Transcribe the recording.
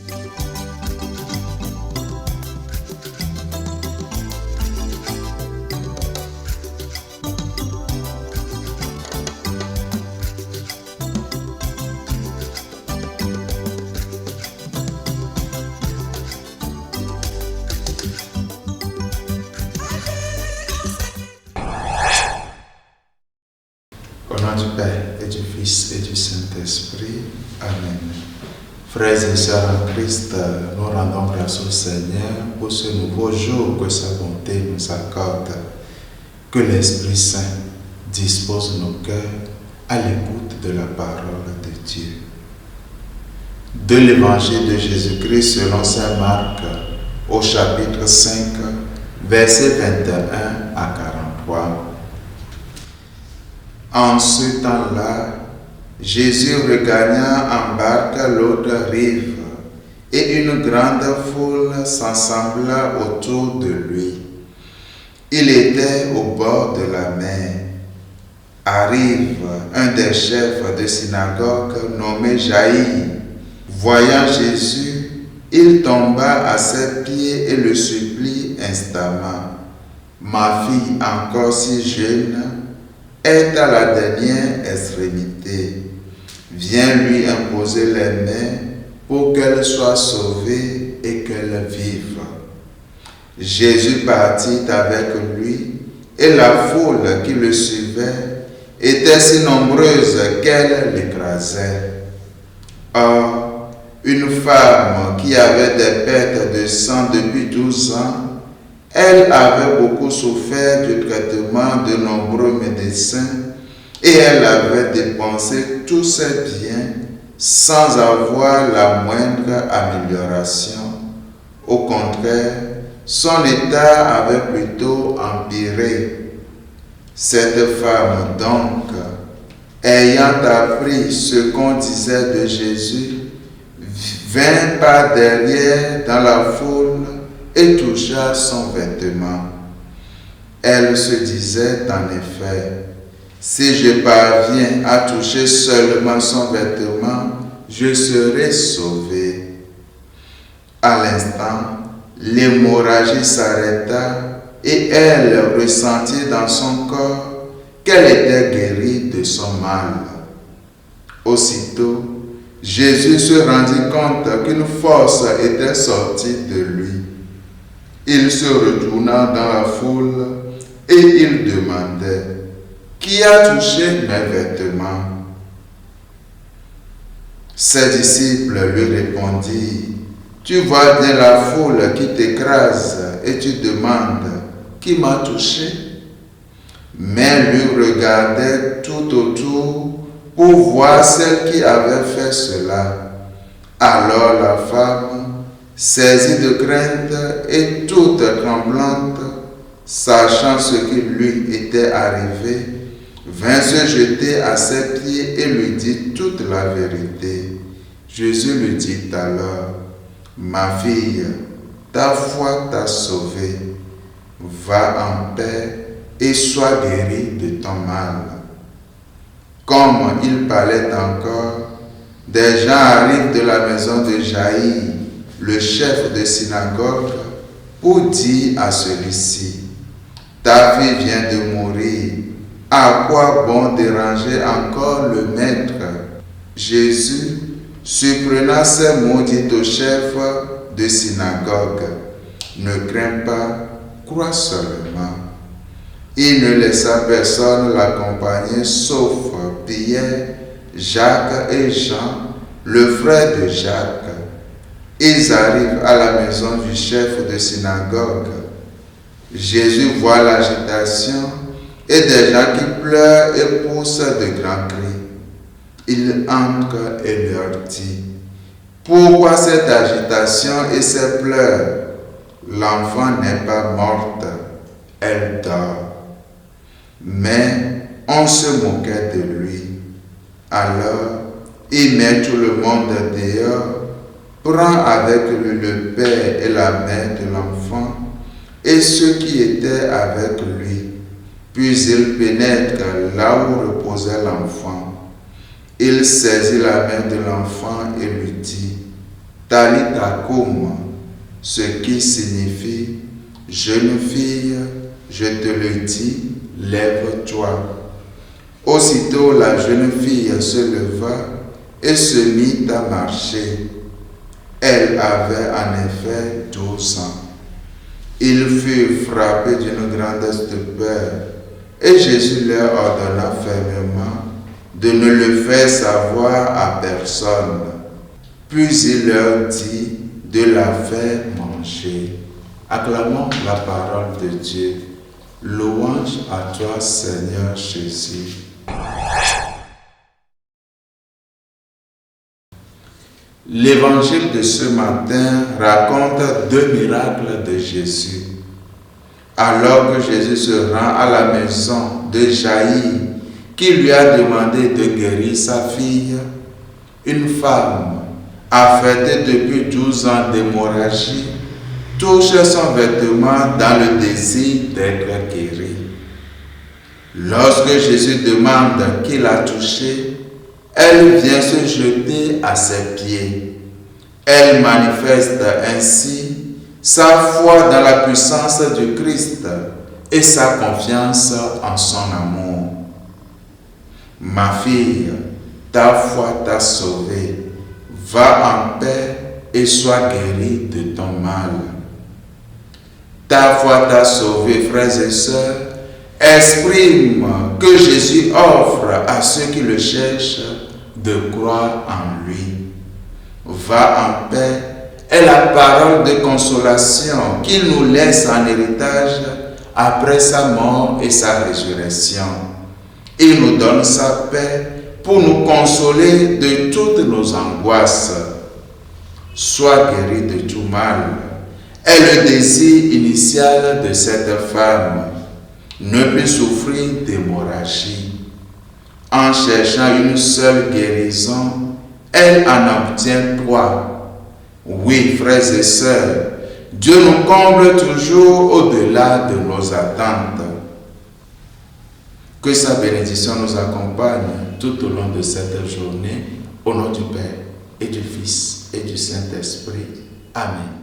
Au nom du Père et du Fils et du Saint-Esprit. Amen. Frères et sœurs en Christ, nous rendons grâce au Seigneur pour ce nouveau jour que sa bonté nous accorde. Que l'Esprit Saint dispose nos cœurs à l'écoute de la parole de Dieu. De l'Évangile de Jésus-Christ selon saint Marc, au chapitre 5, versets 21 à 43. En ce temps-là, Jésus regagna en barque l'autre rive, et une grande foule s'assembla autour de lui. Il était au bord de la mer. Arrive un des chefs de synagogue nommé Jaïr. Voyant Jésus, il tomba à ses pieds et le supplie instamment. Ma fille, encore si jeune, est à la dernière extrémité. Viens lui imposer les mains pour qu'elle soit sauvée et qu'elle vive. Jésus partit avec lui et la foule qui le suivait était si nombreuse qu'elle l'écrasait. Or, une femme qui avait des pertes de sang depuis 12 ans, elle avait beaucoup souffert du traitement de nombreux médecins et elle avait dépensé tous ses biens sans avoir la moindre amélioration. Au contraire, son état avait plutôt empiré. Cette femme donc, ayant appris ce qu'on disait de Jésus, vint par derrière dans la foule et toucha son vêtement. Elle se disait en effet, si je parviens à toucher seulement son vêtement, je serai sauvée. À l'instant, l'hémorragie s'arrêta et elle ressentit dans son corps qu'elle était guérie de son mal. Aussitôt, Jésus se rendit compte qu'une force était sortie de lui. Il se retourna dans la foule et il demandait, « Qui a touché mes vêtements ?» Ses disciples lui répondirent, « Tu vois bien la foule qui t'écrase et tu demandes, « Qui m'a touché ?» Mais lui regardait tout autour pour voir celle qui avait fait cela. Alors la femme, saisie de crainte et toute tremblante, sachant ce qui lui était arrivé, vint se jeter à ses pieds et lui dit toute la vérité. Jésus lui dit alors, « Ma fille, ta foi t'a sauvée. Va en paix et sois guérie de ton mal. » Comme il parlait encore, des gens arrivent de la maison de Jaïr, le chef de synagogue, pour dire à celui-ci, « Ta fille vient de mourir, à quoi bon déranger encore le maître ?» Jésus, surprenant ces mots, dit au chef de synagogue, « Ne crains pas, crois seulement. » Il ne laissa personne l'accompagner sauf Pierre, Jacques et Jean, le frère de Jacques. Ils arrivent à la maison du chef de synagogue. Jésus voit l'agitation et des gens qui pleurent et poussent de grands cris. Il entre et leur dit, « Pourquoi cette agitation et ces pleurs? L'enfant n'est pas morte, elle dort. » Mais on se moquait de lui. Alors, il met tout le monde dehors, prend avec lui le père et la mère de l'enfant et ceux qui étaient avec lui. Puis il pénètre là où reposait l'enfant. Il saisit la main de l'enfant et lui dit, « Talita koum, ce qui signifie jeune fille, je te le dis, lève-toi. Aussitôt la jeune fille se leva et se mit à marcher. Elle avait en effet 12 ans. Ils furent frappés d'une grande stupeur et Jésus leur ordonna fermement de ne le faire savoir à personne. Puis il leur dit de la faire manger. Acclamons la parole de Dieu. Louange à toi, Seigneur Jésus. L'évangile de ce matin raconte 2 miracles de Jésus. Alors que Jésus se rend à la maison de Jaïr, qui lui a demandé de guérir sa fille, une femme affectée depuis 12 ans d'hémorragie touche son vêtement dans le désir d'être guéri. Lorsque Jésus demande qui l'a touchée, elle vient se jeter à ses pieds. Elle manifeste ainsi sa foi dans la puissance du Christ et sa confiance en son amour. Ma fille, ta foi t'a sauvée. Va en paix et sois guérie de ton mal. Ta foi t'a sauvé, frères et sœurs, exprime que Jésus offre à ceux qui le cherchent de croire en lui. Va en paix est la parole de consolation qu'il nous laisse en héritage après sa mort et sa résurrection. Il nous donne sa paix pour nous consoler de toutes nos angoisses. Sois guéri de tout mal est le désir initial de cette femme. Ne plus souffrir d'hémorragie. En cherchant une seule guérison, elle en obtient 3. Oui, frères et sœurs, Dieu nous comble toujours au-delà de nos attentes. Que sa bénédiction nous accompagne tout au long de cette journée, au nom du Père et du Fils et du Saint-Esprit. Amen.